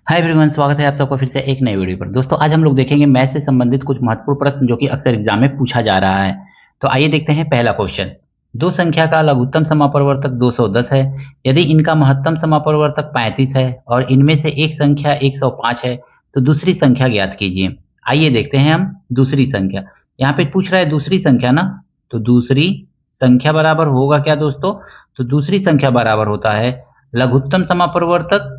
Hi everyone, स्वागत है आप सबका फिर से एक नई वीडियो पर। दोस्तों आज हम लोग देखेंगे मैथ से संबंधित कुछ महत्वपूर्ण प्रश्न जो कि अक्सर एग्जाम में पूछा जा रहा है। तो आइए देखते हैं पहला क्वेश्चन। दो संख्या का लघुत्तम समापरिवर्तक 210 है। यदि इनका महत्तम समापरिवर्तक 35 है और इनमें से एक संख्या 105 है तो दूसरी संख्या ज्ञात कीजिए। आइए देखते हैं हम दूसरी संख्या। यहाँ पे पूछ रहा है दूसरी संख्या ना, तो दूसरी संख्या बराबर होगा क्या दोस्तों? तो दूसरी संख्या बराबर होता है लघुत्तम समापरिवर्तक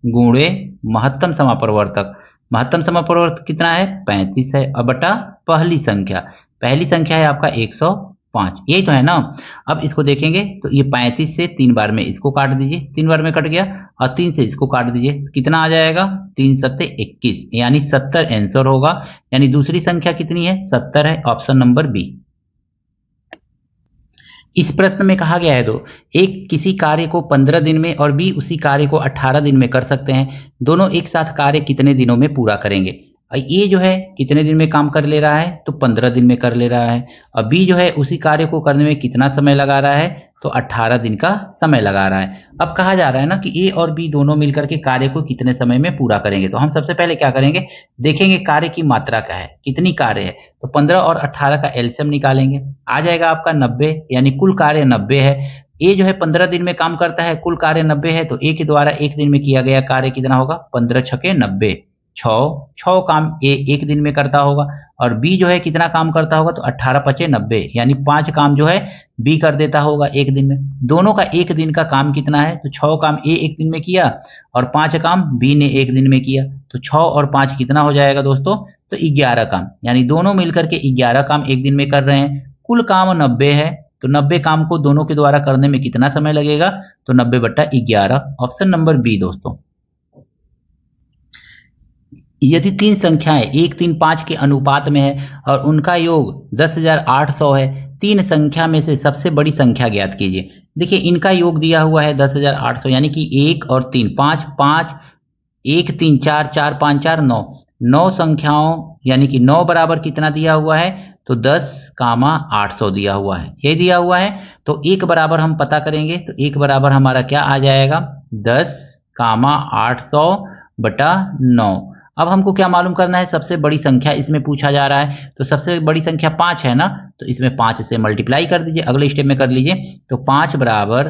गुणे महत्तम समापरिवर्तक। महत्तम समापरिवर्तक कितना है? 35 है। और बटा पहली संख्या है आपका 105, यही तो है ना। अब इसको देखेंगे तो ये 35 से 3 बार में इसको काट दीजिए, 3 बार में कट गया, और 3 से इसको काट दीजिए, कितना आ जाएगा? 3 सत्ते 21, यानी 70 आंसर होगा। यानी दूसरी संख्या कितनी है? 70 है। Option number B. इस प्रश्न में कहा गया है दो एक किसी कार्य को 15 दिन में और बी उसी कार्य को 18 दिन में कर सकते हैं। दोनों एक साथ कार्य कितने दिनों में पूरा करेंगे? और ये जो है कितने दिन में काम कर ले रहा है? तो 15 दिन में कर ले रहा है। और बी जो है उसी कार्य को करने में कितना समय लगा रहा है? तो 18 दिन का समय लगा रहा है। अब कहा जा रहा है ना कि ए और बी दोनों मिलकर के कार्य को कितने समय में पूरा करेंगे। तो हम सबसे पहले क्या करेंगे, देखेंगे कार्य की मात्रा क्या है, कितनी कार्य है। तो 15 और 18 का एलसीएम निकालेंगे, आ जाएगा आपका 90, यानी कुल कार्य 90 है। ए जो है 15 दिन में काम करता है, कुल कार्य 90 है, तो ए के द्वारा एक दिन में किया गया कार्य कितना होगा? 15 छके 90, छः काम ए एक दिन में करता होगा। और बी जो है कितना काम करता होगा? तो 18 पचे 90, यानी 5 काम जो है बी कर देता होगा एक दिन में। दोनों का एक दिन का काम कितना है? तो 6 काम ए एक दिन में किया और 5 काम बी ने एक दिन में किया। तो 6 और 5 कितना हो जाएगा दोस्तों? तो 11 काम, यानी दोनों मिलकर के 11 काम एक दिन में कर रहे हैं। कुल काम 90 है, तो 90 काम को दोनों के द्वारा करने में कितना समय लगेगा? तो 90/11, ऑप्शन नंबर बी दोस्तों। यदि तीन संख्याएं 1, 3, 5 के अनुपात में है और उनका योग 10,800 है, तीन संख्या में से सबसे बड़ी संख्या ज्ञात कीजिए। देखिए इनका योग दिया हुआ है 10,800, यानी कि 1 और 3, 5, 5, 1, 3, 4, 4, 5, 4, 9, 9 संख्याओं, यानी कि 9 बराबर कितना दिया हुआ है? तो 10,800 दिया हुआ है, ये दिया हुआ है। तो 1 बराबर हम पता करेंगे, तो 1 बराबर हमारा क्या आ जाएगा? 10,800 बटा 9। अब हमको क्या मालूम करना है? सबसे बड़ी संख्या इसमें पूछा जा रहा है, तो सबसे बड़ी संख्या 5 है ना, तो इसमें 5 से मल्टीप्लाई कर दीजिए, अगले स्टेप में कर लीजिए। तो 5 बराबर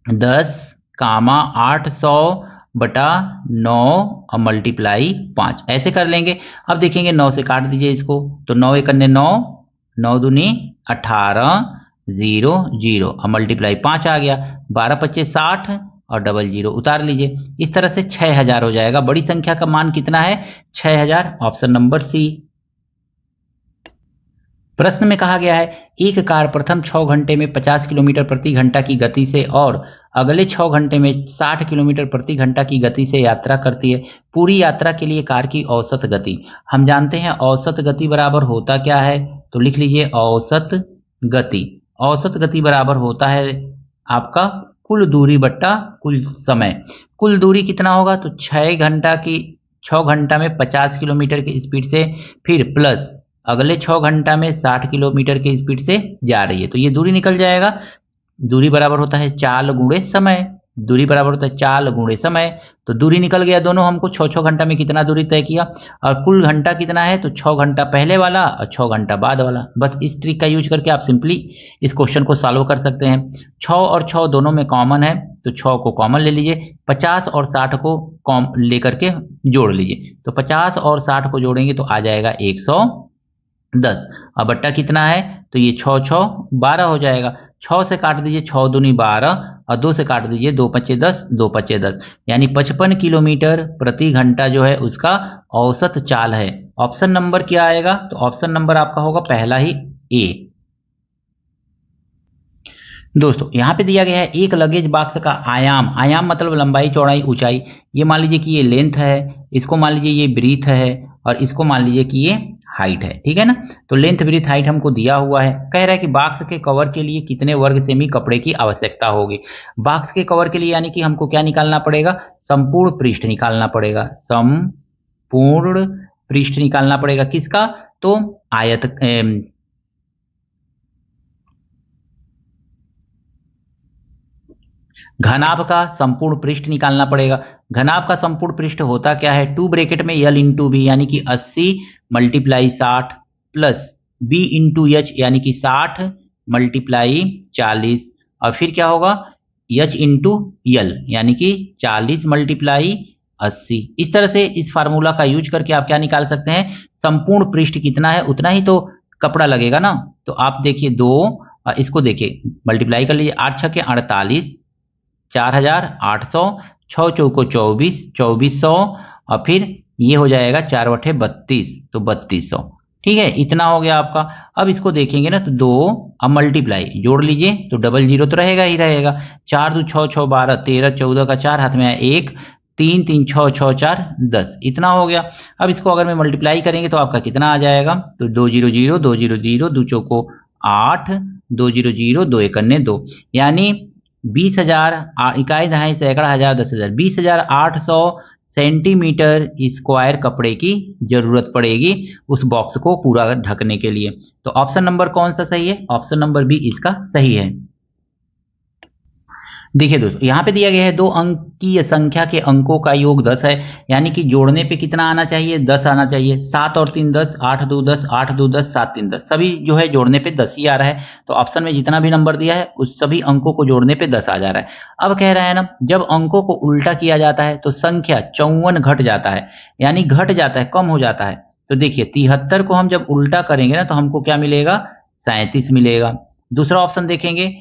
10,800 बटा 9 और मल्टीप्लाई 5, ऐसे कर लेंगे। अब देखेंगे 9 से काट दीजिए इसको, तो 9 एक अन्य 9, 9 दूनी 18, 0 0 और मल्टीप्लाई 5 आ गया, 12 पच्चे 60 और डबल 0 उतार लीजिए। इस तरह से 6000 हो जाएगा। बड़ी संख्या का मान कितना है? 6000, ऑप्शन नंबर सी। प्रश्न में कहा गया है एक कार प्रथम 6 घंटे में 50 किलोमीटर प्रति घंटा की गति से और अगले 6 घंटे में 60 किलोमीटर प्रति घंटा की गति से यात्रा करती है। पूरी यात्रा के लिए कार की औसत गति। हम जानते हैं औसत गति बराबर होता क्या है, तो लिख लीजिए औसत गति। औसत गति बराबर होता है आपका कुल दूरी बट्टा कुल समय। कुल दूरी कितना होगा? तो 6 घंटा में 50 किलोमीटर की स्पीड से, फिर प्लस अगले 6 घंटा में 60 किलोमीटर की स्पीड से जा रही है, तो ये दूरी निकल जाएगा। दूरी बराबर होता है चाल गुणे समय। दूरी बराबर होता है चाल गुणे समय, तो दूरी निकल गया। दोनों हमको 6 घंटा में कितना दूरी तय किया, और कुल घंटा कितना है? तो 6 घंटा पहले वाला और 6 घंटा बाद वाला। बस इस ट्रिक का यूज करके आप सिंपली इस क्वेश्चन को सॉल्व कर सकते हैं। 6 और 6 दोनों में कॉमन है, तो 6 को कॉमन ले लीजिए, 50 और 60 को कॉम लेकर के जोड़ लीजिए। तो 50 और 60 को जोड़ेंगे तो आ जाएगा 110। अब बट्टा कितना है? तो ये 6 6 12 हो जाएगा। 6 से काट दीजिए, 6 दूनी 12 और 2 से काट दीजिए, 2 पच्चे 10, 2 पच्चे 10, यानी 55 किलोमीटर प्रति घंटा जो है उसका औसत चाल है। ऑप्शन नंबर क्या आएगा? तो ऑप्शन नंबर आपका होगा पहला ही ए। दोस्तों यहाँ पे दिया गया है एक लगेज बॉक्स का आयाम। आयाम मतलब लंबाई चौड़ाई ऊंचाई। ये मान लीजिए कि ये लेंथ है, इसको मान लीजिए ये ब्रीथ है, और इसको मान लीजिए कि ये हाइट है, ठीक है ना। तो लेंथ ब्रीथ हाइट हमको दिया हुआ है। कह रहा है कि बॉक्स के कवर के लिए कितने वर्ग सेमी कपड़े की आवश्यकता होगी। बॉक्स के कवर के लिए यानी कि हमको क्या निकालना पड़ेगा? संपूर्ण पृष्ठ निकालना पड़ेगा। संपूर्ण पृष्ठ निकालना पड़ेगा किसका? तो आयत घनाभ का संपूर्ण पृष्ठ निकालना पड़ेगा। घनाभ का संपूर्ण पृष्ठ होता क्या है, 2 ब्रैकेट में L इंटू बी यानी कि 80 multiply 60 plus B into H यानी कि 60 मल्टीप्लाई 40 और फिर क्या होगा H इंटू L यानी कि 40 मल्टीप्लाई 80। इस तरह से इस फार्मूला का यूज करके आप क्या निकाल सकते हैं, संपूर्ण पृष्ठ कितना है उतना ही तो कपड़ा लगेगा ना। तो आप देखिए 2 इसको देखिए मल्टीप्लाई कर लीजिए, 8 छक्के 48, 4800, 6 चौको 24, 2400 और फिर ये हो जाएगा 4 बटे 32 तो 3200। ठीक है, इतना हो गया आपका। अब इसको देखेंगे ना तो 2 अब मल्टीप्लाई जोड़ लीजिए तो डबल जीरो तो रहेगा ही रहेगा। 4 2 6 6 12 13 14 का 4 हाथ में आया 1 3 3 6 6 4 10 इतना हो गया। अब इसको अगर मैं मल्टीप्लाई करेंगे तो आपका कितना आ जाएगा, तो 2 0 0 2 0 0 2 चौको 8 2 0 0 2 एकन्ने 2 यानी 20,000 इकाई दहाई सैकड़ा हजार 10,000 20,800 सेंटीमीटर स्क्वायर कपड़े की जरूरत पड़ेगी उस बॉक्स को पूरा ढकने के लिए। तो ऑप्शन नंबर कौन सा सही है, ऑप्शन नंबर बी इसका सही है। देखिए दोस्तों यहाँ पे दिया गया है 2 अंकीय संख्या के अंकों का योग 10 है, यानी कि जोड़ने पे कितना आना चाहिए, 10 आना चाहिए। 7 और 3 10, 8 2 10, 8 2 10, 7 3 10, सभी जो है जोड़ने पे 10 ही आ रहा है। तो ऑप्शन में जितना भी नंबर दिया है उस सभी अंकों को जोड़ने पे 10 आ जा रहा है। अब कह रहा है ना, जब अंकों को उल्टा किया जाता है तो संख्या 54 घट जाता है, यानी घट जाता है, कम हो जाता है। तो देखिए 73 को हम जब उल्टा करेंगे ना तो हमको क्या मिलेगा, 37 मिलेगा। दूसरा ऑप्शन देखेंगे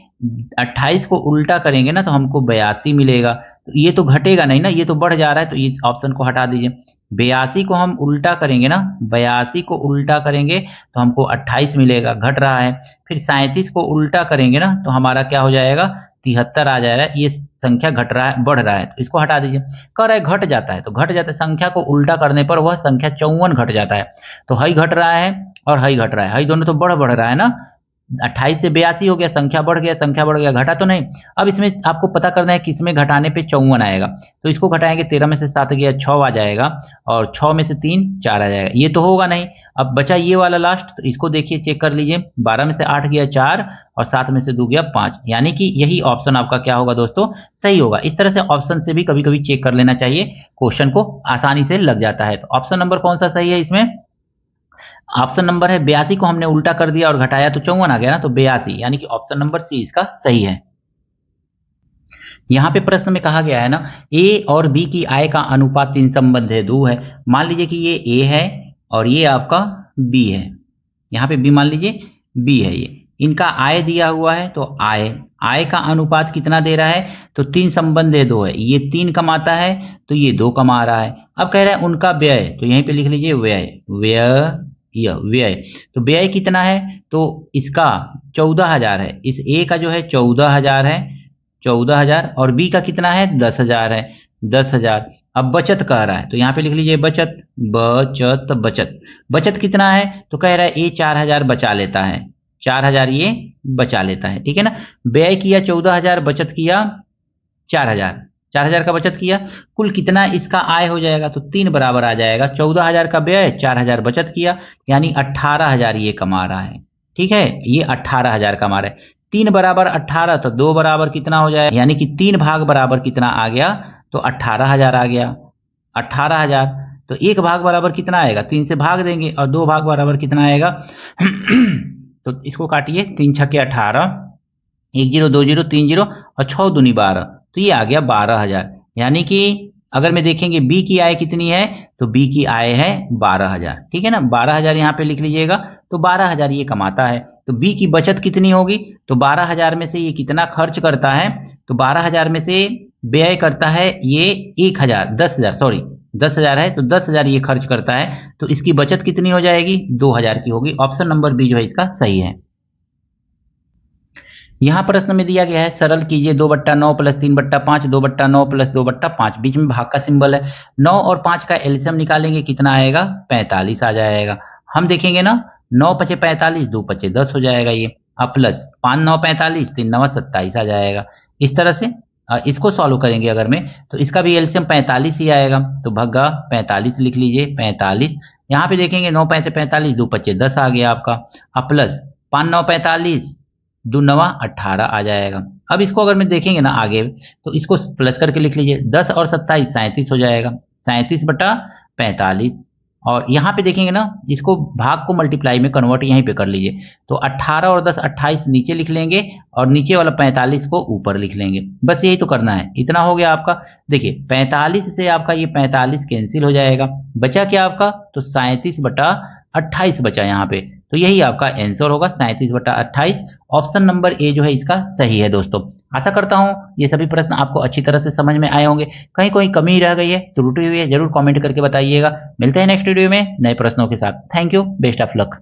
28 को उल्टा करेंगे ना तो हमको 82 मिलेगा। तो ये तो घटेगा नहीं ना, ये तो बढ़ जा रहा है, तो इस ऑप्शन को हटा दीजिए। 82 को हम उल्टा करेंगे ना, 82 को उल्टा करेंगे तो हमको 28 मिलेगा, घट रहा है। फिर 37 को उल्टा करेंगे ना तो हमारा क्या हो जाएगा, 73 आ जाएगा। ये संख्या घट रहा है, बढ़ रहा है, तो इसको हटा दीजिए। कह रहा है घट जाता है, तो घट जाता है, संख्या को उल्टा करने पर वह संख्या 54 घट जाता है। तो हई घट रहा है और हई घट रहा है, हई दोनों तो बढ़ रहा है ना। 28 से 82 हो गया, संख्या बढ़ गया, संख्या बढ़ गया, घटा तो नहीं। अब इसमें आपको पता करना है किसमें घटाने पे 54 आएगा। तो इसको घटाएंगे, 13 में से 7 गया 6 आ जाएगा और 6 में से 3 4 आ जाएगा। ये तो होगा नहीं। अब बचा ये वाला लास्ट, तो इसको देखिए, चेक कर लीजिए। 12 में से 8 गया 4 और 7 में से 2 गया 5, यानी कि यही ऑप्शन आपका क्या होगा दोस्तों, सही होगा। इस तरह से ऑप्शन से भी कभी कभी चेक कर लेना चाहिए, क्वेश्चन को आसानी से लग जाता है। तो ऑप्शन नंबर कौन सा सही है इसमें, ऑप्शन नंबर है 82 को हमने उल्टा कर दिया और घटाया तो 54 आ गया ना, तो 82 यानी कि ऑप्शन नंबर सी इसका सही है। यहां पे प्रश्न में कहा गया है ना, ए और बी की आय का अनुपात 3 संबंध है 2 है। मान लीजिए कि ये ए है और ये आपका बी है, यहाँ पे बी मान लीजिए बी है, ये इनका आय दिया हुआ है। तो आय का अनुपात कितना दे रहा है, तो 3 संबंध है 2 है, ये 3 कमाता है तो ये 2 कमा रहा है। अब कह रहा है उनका व्यय, तो यहीं पे लिख लीजिए व्यय। तो व्यय कितना है, तो इसका 14,000 है, इस ए का जो है 14,000 है, 14,000 और बी का कितना है 10,000 है, 10,000। अब बचत कह रहा है तो यहाँ पे लिख लीजिए बचत कितना है, तो कह रहा है ये 4,000 बचा लेता है, 4,000 ये बचा लेता है, ठीक है ना। व्यय किया 14,000, बचत किया 4,000, 4,000 का बचत किया, कुल कितना इसका आय हो जाएगा, तो 3 बराबर आ जाएगा। 14,000 का व्यय, 4,000 बचत किया, यानी 18,000 ये कमा रहा है, ठीक है, ये 18,000 कमा रहा है। 3 बराबर 18, तो 2 बराबर कितना हो जाएगा, यानी कि 3 भाग बराबर कितना आ गया, तो 18,000 आ गया, 18,000। तो 1 भाग बराबर कितना आएगा, 3 से भाग देंगे, और 2 भाग बराबर कितना आएगा तो इसको काटिए, 3 छक्के 18, 1 0 2 0 3 0 और 6 दूनी 12, तो ये आ गया 12,000। यानी कि अगर मैं देखेंगे बी की आय कितनी है, तो बी की आय है 12,000, ठीक है ना। 12,000 यहाँ पे लिख लीजिएगा, तो 12,000 ये कमाता है। तो बी की बचत कितनी होगी, तो 12,000 में से ये कितना खर्च करता है, तो 12,000 में से व्यय करता है ये 1,000, 10,000 सॉरी 10,000 है, तो 10,000 ये खर्च करता है, तो इसकी बचत कितनी हो जाएगी, 2,000 की होगी। ऑप्शन नंबर बी जो है इसका सही है। यहां प्रश्न में दिया गया है, सरल कीजिए 2/9 प्लस 3/5, 2/9 प्लस 2/5, बीच में भाग का सिंबल है। 9 और 5 का एलसीएम निकालेंगे, कितना आएगा, 45 आ जाएगा। हम देखेंगे ना, 9 पचे 45, 2 पचे 10 हो जाएगा ये, अब प्लस 5 9 45, 3 9 27 आ जाएगा। इस तरह से इसको सॉल्व करेंगे अगर मैं, तो इसका भी एलसीएम 45 ही आएगा, तो भग्गा 45 लिख लीजिए, 45। यहाँ पे देखेंगे 9 5 45, 2 पचे 10 आ गया आपका, अब प्लस 5 9 45, 2 9 18 आ जाएगा। अब इसको अगर मैं देखेंगे ना आगे, तो इसको प्लस करके लिख लीजिए, 10 और 27 37 हो जाएगा, 37/45। और यहाँ पे देखेंगे ना, इसको भाग को मल्टीप्लाई में कन्वर्ट यहीं पे कर लीजिए, तो 18 और 10 28 नीचे लिख लेंगे और नीचे वाला 45 को ऊपर लिख लेंगे। बस यही तो करना है, इतना हो गया आपका। देखिए 45 से आपका ये 45 कैंसिल हो जाएगा, बचा क्या आपका, तो 37/28 बचा यहाँ पे। तो यही आपका आंसर होगा, 37/28। ऑप्शन नंबर ए जो है इसका सही है दोस्तों। आशा करता हूं ये सभी प्रश्न आपको अच्छी तरह से समझ में आए होंगे। कहीं कोई कमी रह गई है, त्रुटि हुई है, जरूर कमेंट करके बताइएगा। मिलते हैं नेक्स्ट वीडियो में नए प्रश्नों के साथ। Thank you, best of luck.